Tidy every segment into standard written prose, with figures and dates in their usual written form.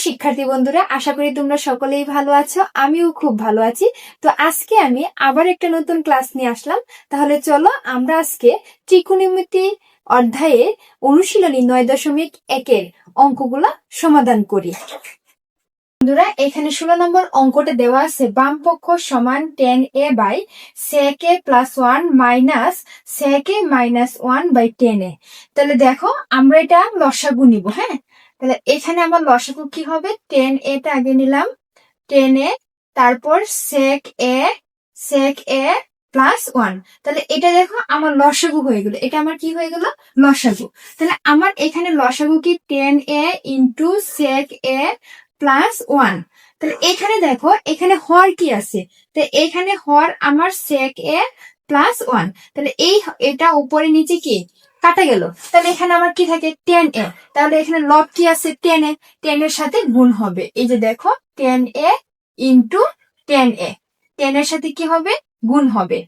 শিক্ষার্থী বন্ধুরা, আশা করি তোমরা সকলেই ভালো আছো। আমিও খুব ভালো আছি। তো আজকে আমি আবার একটা নতুন ক্লাস নিয়ে আসলাম। তাহলে চলো আমরা আজকে ত্রিকোণমিতি অধ্যায়ে অনুশীলনী 9.1 অঙ্কগুলা সমাধান করি। বন্ধুরা, এখানে 16 নম্বর অঙ্কটা দেওয়া আছে, বাম পক্ষ সমান tan a by sec a plus 1 minus sec a minus 1 by tan a। তাহলে দেখো আমরা এটা লসাগু নিব। হ্যাঁ, তাহলে এখানে আমার লসাগু কি হবে, tan a টা আগে নিলাম, tan a, তারপর sec a প্লাস 1। তাহলে এটা দেখো আমার লসাগু হয়ে গেল, এটা আমার কি হয়ে গেল, লসাগু। তাহলে আমার এখানে লসাগু কি tan a into sec a plus 1। তাহলে এখানে দেখো এখানে হর কি আছে, তো এখানে হর আমার sec a প্লাস 1। তাহলে এটা উপরে নিচে কি কাটা গেল, তাহলে এখানে আমার কি থাকে tan a। তাহলে এখানে লব কি আছে tan a, tan এর সাথে গুণ হবে। এই যে দেখো tan a into tan a, tan এর সাথে কি হবে, গুণ হবে।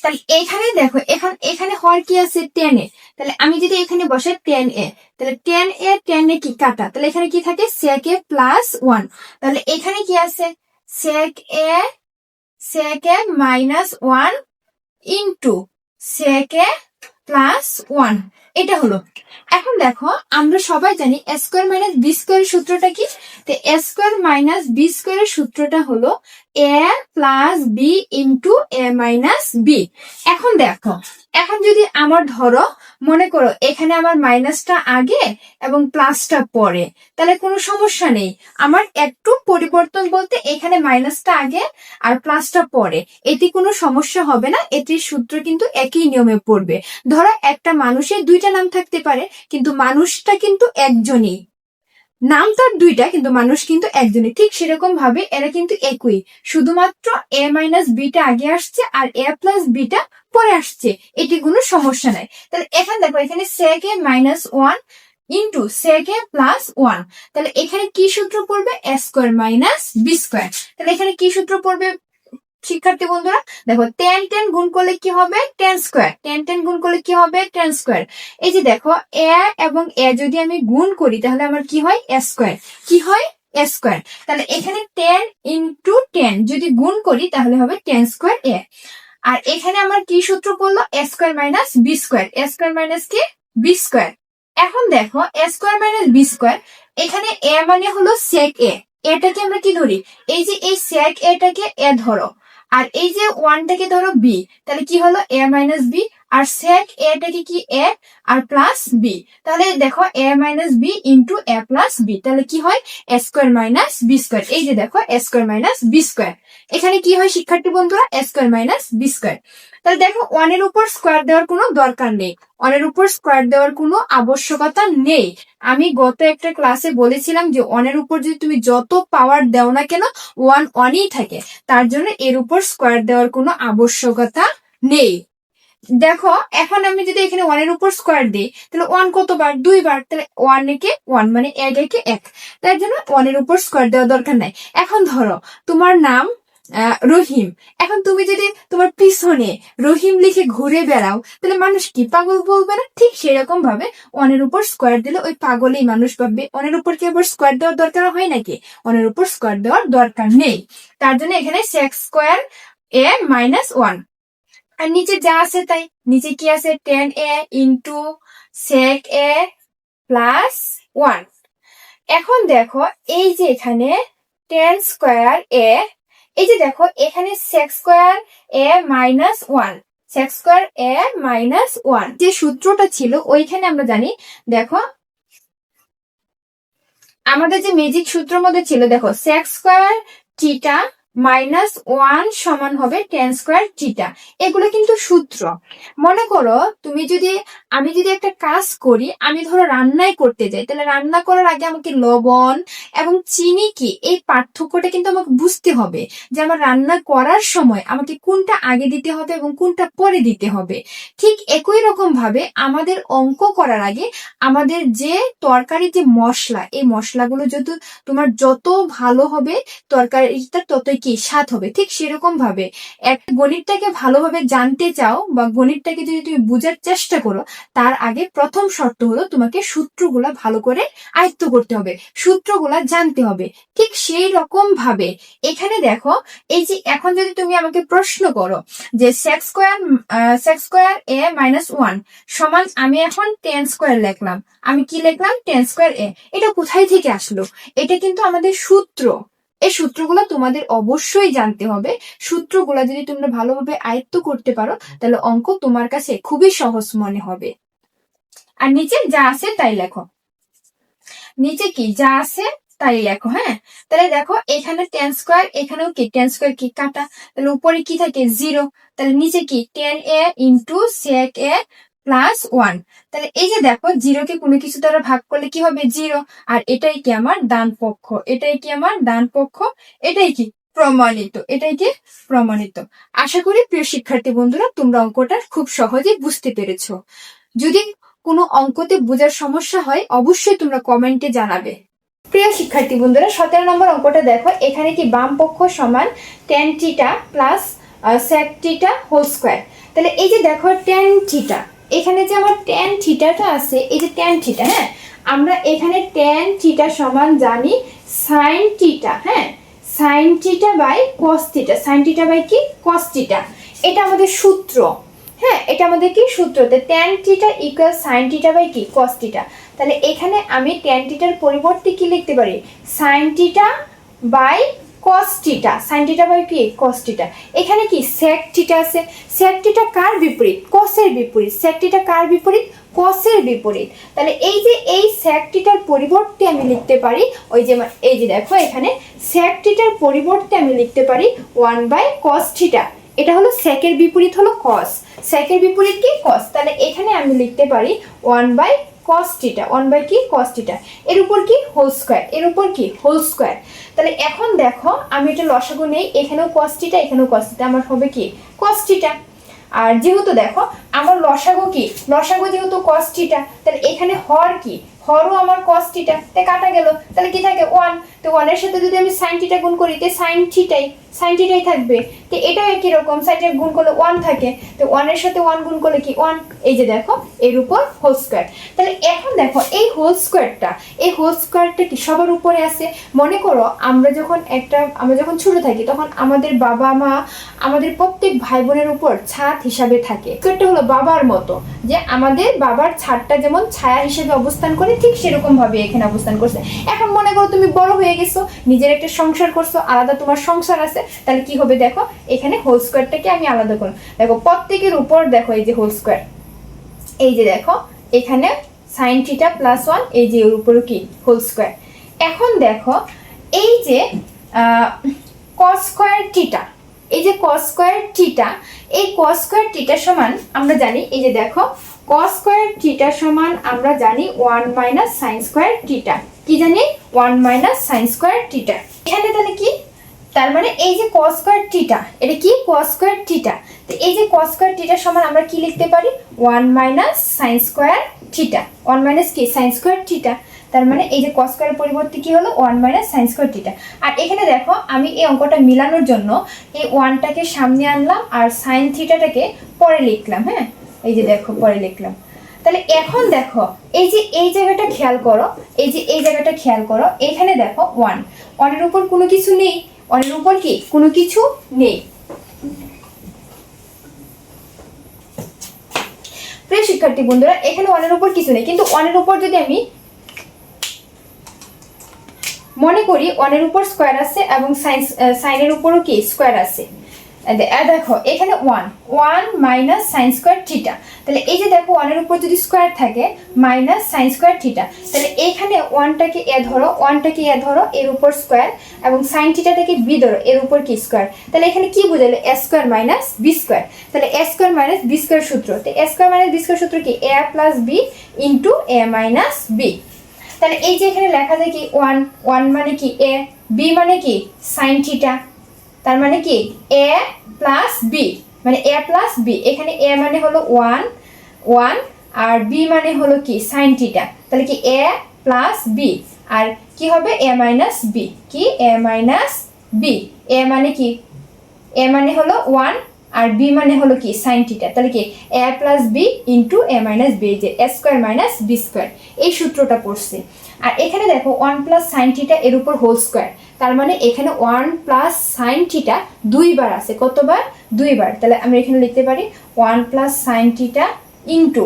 তাহলে এখানে দেখো এখানে হর কি আছে tan a, তাহলে আমি যদি এখানে বসে tan a, তাহলে tan a কি কাটা, তাহলে এখানে কি থাকে sec a প্লাস 1। তাহলে এখানে কি আছে sec a minus 1 into sec a plus 1, এটা হলো। এখন দেখো আমরা সবাই জানি a স্কয়ার মাইনাস b স্কয়ারের সূত্রটা কি, তো a স্কয়ার মাইনাস b স্কয়ারের সূত্রটা হলো a plus b into a minus b। এখন দেখো, এখন যদি আমার ধরো মনে করো এখানে আমার মাইনাসটা আগে এবং প্লাসটা পরে, তাহলে কোনো সমস্যা নেই। আমার একটু পরিবর্তন বলতে এখানে মাইনাসটা আগে আর প্লাসটা পরে, এতে কোনো সমস্যা হবে না, এটির সূত্র কিন্তু একই নিয়মে পড়বে। ধরো একটা মানুষের দুইটা নাম থাকতে পারে, কিন্তু মানুষটা কিন্তু একজনই, নাম তার দুইটা কিন্তু মানুষ কিন্তু একজনই। ঠিক সেরকম ভাবে এরা কিন্তু একই, শুধুমাত্র a মাইনাস বিটা আগে আসছে আর a প্লাস বিটা পরে আসছে, এটি কোনো সমস্যা নাই। তাহলে এখানে দেখো এখানে sec a minus 1 into sec a plus 1, তাহলে এখানে কি সূত্র পড়বে, a square minus b square. তাহলে এখানে কি সূত্র পড়বে শিক্ষার্থী বন্ধুরা, দেখো tan গুণ করলে কি হবে tan স্কয়ার, tan গুণ করলে কি হবে tan স্কয়ার। এই যে দেখো a এবং a যদি আমি গুণ করি তাহলে আমার কি হয় a স্কয়ার, কি হয় a স্কয়ার। তাহলে এখানে tan ইন্টু tan যদি গুণ করি তাহলে হবে tan স্কয়ার a। আর এখানে আমার কি সূত্র পড়লো a square minus b square, a square minus কি b স্কয়ার। এখন দেখো a square minus b square, এখানে a মানে হলো sec a, এটাকে আমরা কি ধরি, এই যে এই sec a টাকে a ধরো, আর এই যে 1টাকে ধরো b, তাহলে কি হলো a মাইনাস b, আর sec a টাকে কি a আর প্লাস b, তাহলে দেখো a minus b into a plus b, তাহলে কি হয় a square minus b square. এই যে দেখো a square minus b square, এখানে কি হয় শিক্ষার্থী বন্ধুরা a square minus b square. তাহলে দেখো 1 এর উপর স্কয়ার দেওয়ার কোনো দরকার নেই, 1 এর উপর স্কয়ার দেওয়ার কোনো আবশ্যকতা নেই। আমি গত একটা ক্লাসে বলেছিলাম যে 1 এর উপর যদি তুমি যত পাওয়ার দাও না কেন 1 1ই থাকে, তার জন্য এর উপর স্কয়ার দেওয়ার কোনো আবশ্যকতা নেই। দেখো এখন আমি যদি এখানে 1 এর উপর স্কয়ার দিই তাহলে 1 কতবার, 2 বার, তাহলে 1 একে 1 মানে 1 একে 1, তার জন্য 1 এর উপর স্কয়ার দেওয়ার দরকার নাই। এখন ধরো তোমার নাম রহিম, এখন তুমি যদি তোমার পিছনে রহিম লিখে ঘুরে বেড়াও তাহলে মানুষ কি পাগল বলবে না, ঠিক সেরকম ভাবে 1 এর উপর স্কয়ার দিলে ওই পাগলেই মানুষ ভাববে। 1 এর উপর কি আবার স্কয়ার দেওয়ার দরকার হয় নাকি, 1 এর উপর স্কয়ার দেওয়ার দরকার নেই, তার জন্য এখানে sec স্কয়ার a মাইনাস 1। আর নিচে যা আছে তাই, নিচে কি আছে tan a into sec a plus 1। এখন দেখো এই যে এখানে tan স্কয়ার a, এই যে দেখো এখানে sec square a minus 1, sec square a minus 1 যে সূত্রটা ছিল ওইখানে আমরা জানি, দেখো আমাদের যে ম্যাজিক সূত্রের মধ্যে ছিল, দেখো sec স্কয়ার থিটা মাইনাস 1 সমান হবে tan স্কয়ার থিটা, এগুলো কিন্তু সূত্র। মনে করো আমি যদি একটা কাজ করি, আমি ধরো রান্নাই করতে যাই, তাহলে রান্না করার আগে আমাকে লবণ এবং চিনি কি এই পার্থক্যটা কিন্তু আমাকে বুঝতে হবে, যে আমার রান্না করার সময় আমাকে কোনটা আগে দিতে হবে এবং কোনটা পরে দিতে হবে। ঠিক একই রকম ভাবে আমাদের অঙ্ক করার আগে আমাদের যে তরকারি যে মশলা, এই মশলাগুলো তোমার যত ভালো হবে তরকারিটা ততই কি 7 হবে। ঠিক সেরকম ভাবে একটা গণিতটাকে ভালোভাবে জানতে চাও বা গণিতটাকে যদি তুমি বোঝার চেষ্টা করো, তার আগে প্রথম শর্ত হলো তোমাকে সূত্রগুলা ভালো করে আয়ত্ত করতে হবে, সূত্রগুলা জানতে হবে। ঠিক সেই রকম ভাবে এখানে দেখো, এই যে এখন যদি তুমি আমাকে প্রশ্ন করো যে sec স্কয়ার a মাইনাস 1 সমান, আমি এখন tan স্কয়ার লিখলাম, আমি কি লিখলাম tan স্কয়ার a, এটা কোথায় থেকে আসলো? এটা কিন্তু আমাদের সূত্র। এই সূত্রগুলো তোমাদের অবশ্যই জানতে হবে। সূত্রগুলো যদি তোমরা ভালোভাবে আয়ত্ত করতে পারো, তাহলে অঙ্ক তোমার কাছে খুবই সহজ মনে হবে। আর নিচে যা আছে তাই লেখো, নিচে কি যা আছে তাই লেখো। হ্যাঁ, তাহলে দেখো এখানে tan স্কয়ার, এখানেও কি tan স্কয়ার কি কাটা, তাহলে উপরে কি থাকে 0, তাহলে নিচে কি tan a into sec a plus 1। তাহলে এই যে দেখো 0 কে কোনো কিছু দ্বারা ভাগ করলে কি হবে 0, আর এটাই কি আমার ডান পক্ষ, এটাই কি আমার ডান পক্ষ, এটাই কি প্রমাণিত, এটাই কি প্রমাণিত। আশা করি প্রিয় শিক্ষার্থী বন্ধুরা তোমরা অঙ্কটা খুব সহজে বুঝতে পেরেছো। যদি কোনো অঙ্কতে বোঝার সমস্যা হয় অবশ্যই তোমরা কমেন্টে জানাবে। প্রিয় শিক্ষার্থী বন্ধুরা 17 নম্বর অঙ্কটা দেখো, এখানে কি বাম পক্ষ সমান tan theta plus sec theta whole square. তাহলে এই যে দেখো tan থিটা, এখানে যে আমার tan থিটাটা আছে, এই যে tan থিটা, হ্যাঁ আমরা এখানে tan থিটা সমান জানি sin থিটা, হ্যাঁ sin theta by cos theta, sin theta by কি cos থিটা, এটা আমাদের সূত্র। হ্যাঁ, এটা আমাদের কি সূত্রতে tan theta equal sin theta by কি cos থিটা। তাহলে এখানে আমি tan থিটার পরিবর্তে কি লিখতে পারি sin theta by cos theta, sin theta by কি cos থিটা। এখানে কি sec থিটা আছে, sec থিটা কার বিপরীত cos এর বিপরীত, sec থিটা কার বিপরীত cos এর বিপরীত। তাহলে এই যে এই sec থিটার পরিবর্তে আমি লিখতে পারি ওই যে এই যে দেখো এখানে sec থিটার পরিবর্তে আমি লিখতে পারি 1/cos থিটা। এটা হলো sec এর বিপরীত হলো cos, sec এর বিপরীত কি cos। তাহলে এখানে আমি লিখতে পারি 1/cos থিটা, 1 কি cos থিটা, এর উপর কি হোল স্কয়ার, এর উপর কি হোল স্কয়ার। তাহলে এখন দেখো আমি এটা লসাগু নেই, এখানেও cos থিটা এখানেও cos থিটা, আমার হবে কি cos থিটা। আর যেহেতু দেখো আমার লসাগু কি, লসাগু যেহেতু cos থিটা, তাহলে এখানে হর কি, হরও আমার cos থিটা, তাই কাটা গেল, তাহলে কি থাকে 1। তো 1 এর সাথে যদি আমি sin থিটা গুণ করি তে sin থিটাই থাকবে। তো এটাও একই রকম, sin থিটা গুণ করলে 1 থাকে, তো 1 এর সাথে 1 গুণ করলে কি 1, এই যে দেখো এর উপর হোল স্কয়ার। তাহলে এখন দেখো এই হোল স্কয়ারটা কি সবার উপরে আছে। মনে করো আমরা যখন ছোট থাকি তখন আমাদের বাবা মা আমাদের প্রত্যেক ভাই বোনের উপর ছাদ হিসাবে থাকে। স্কয়ারটা হলো বাবার মতো, যে আমাদের বাবার ছাদটা যেমন ছায়া হিসেবে অবস্থান করে, ঠিক সেরকম ভাবে এখানে অবস্থান করছে। এখন মনে করো তুমি বড় হয়ে গেছো, নিজের একটা সংসার করছো, আলাদা তোমার সংসার আছে, তাহলে কি হবে দেখো এখানে হোল স্কয়ারটাকে আমি আলাদা করব। দেখো প্রত্যেকের উপর দেখো এই যে হোল স্কয়ার, এই যে দেখো এখানে sin থিটা প্লাস 1, এই যে এর উপর কি হোল স্কয়ার। এখন দেখো এই যে cos স্কয়ার থিটা, এই যে cos স্কয়ার থিটা, এই cos স্কয়ার থিটা সমান আমরা জানি, এই যে দেখো cos স্কয়ার থিটা সমান আমরা জানি 1 - sin স্কয়ার থিটা। কি জানি 1 - sin স্কয়ার থিটা। এখানে তাহলে কি, তার মানে এই যে cos স্কয়ার থিটা, এটা কি cos স্কয়ার থিটা। তো এই যে cos স্কয়ার থিটা সমান আমরা কি লিখতে পারি 1 - sin স্কয়ার থিটা, 1 কি sin স্কয়ার থিটা। তার মানে এই যে cos স্কয়ারের পরিবর্তে কি হলো 1 - sin স্কয়ার থিটা। আর এখানে দেখো আমি এই অঙ্কটা মিলানোর জন্য এই 1টাকে সামনে আনলাম আর sin থিটাটাকে পরে লিখলাম। হ্যাঁ, এই যে দেখো পরে লিখলাম। তাহলে এখন দেখো এই যে এই জায়গাটা খেয়াল করো, এই যে এই জায়গাটা খেয়াল করো, এখানে দেখো 1 এর উপর কোনো কিছু নেই, 1 এর উপর কি কোনো কিছু নেই। প্রিয় শিক্ষার্থী বন্ধুরা এখানে 1 এর উপর কিছু নেই, কিন্তু 1 এর উপর যদি আমি মনে করি 1 এর উপর স্কয়ার আছে এবং sin এর উপরও কি স্কয়ার আছে। দেখো এখানে 1 - sin স্কয়ার থিটা। তাহলে এই যে দেখো 1 এর উপর যদি স্কয়ার থাকে মাইনাস sin স্কয়ার থিটা, তাহলে এখানে 1টাকে এ ধরো, 1টাকে এ ধরো, এর উপর স্কয়ার, এবং sin থিটাটাকে বি ধরো, এর উপর কি স্কয়ার। তাহলে এখানে কি বোঝালে a square minus b square. তাহলে a square minus b square সূত্র, তো a square minus b square সূত্র কি a plus b into a minus b। তাহলে এই যে এখানে লেখা যায় কি 1 মানে কি a, b মানে কি sin থিটা, তার মানে কি a প্লাস b, মানে a প্লাস b। এখানে a মানে হলো 1 আর b মানে হলো কি sin থিটা। তাহলে কি a প্লাস b আর কি হবে a মাইনাস b, কি a মাইনাস বি, এ মানে কি, এ মানে হলো 1 আর বি মানে হলো কি sin থিটা, তাহলে কি a plus B into A minus B, যে A square minus B square, এই সূত্রটা পড়ছি। আর এখানে দেখো 1 প্লাস সাইন থিটা এর উপর হোল স্কোয়ার, তার মানে এখানে 1 প্লাস সাইন থিটা দুইবার আছে, কতবার, দুইবার, তাহলে আমরা এখানে লিখতে পারি 1 plus sine theta into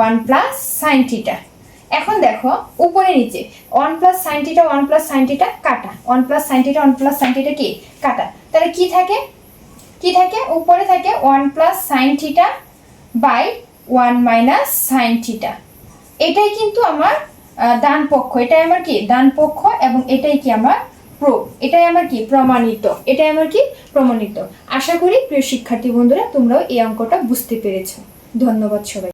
1 plus sine theta. এখন দেখো উপরে নিচে 1 plus sine theta 1 plus sine theta কাটা, 1 plus sine theta 1 plus sine theta কি কাটা, তাহলে কি থাকে, কি থাকে, উপরে থাকে 1 plus sine theta by 1 minus sine theta. এটাই কিন্তু আমার ডান পক্ষ, এটাই আমার কি ডান পক্ষ, এবং এটাই কি আমার প্রুফ, এটাই আমার কি প্রমাণিত, এটাই আমার কি প্রমাণিত। আশা করি প্রিয় শিক্ষার্থী বন্ধুরা তোমরাও এই অঙ্কটা বুঝতে পেরেছো। ধন্যবাদ সবাই।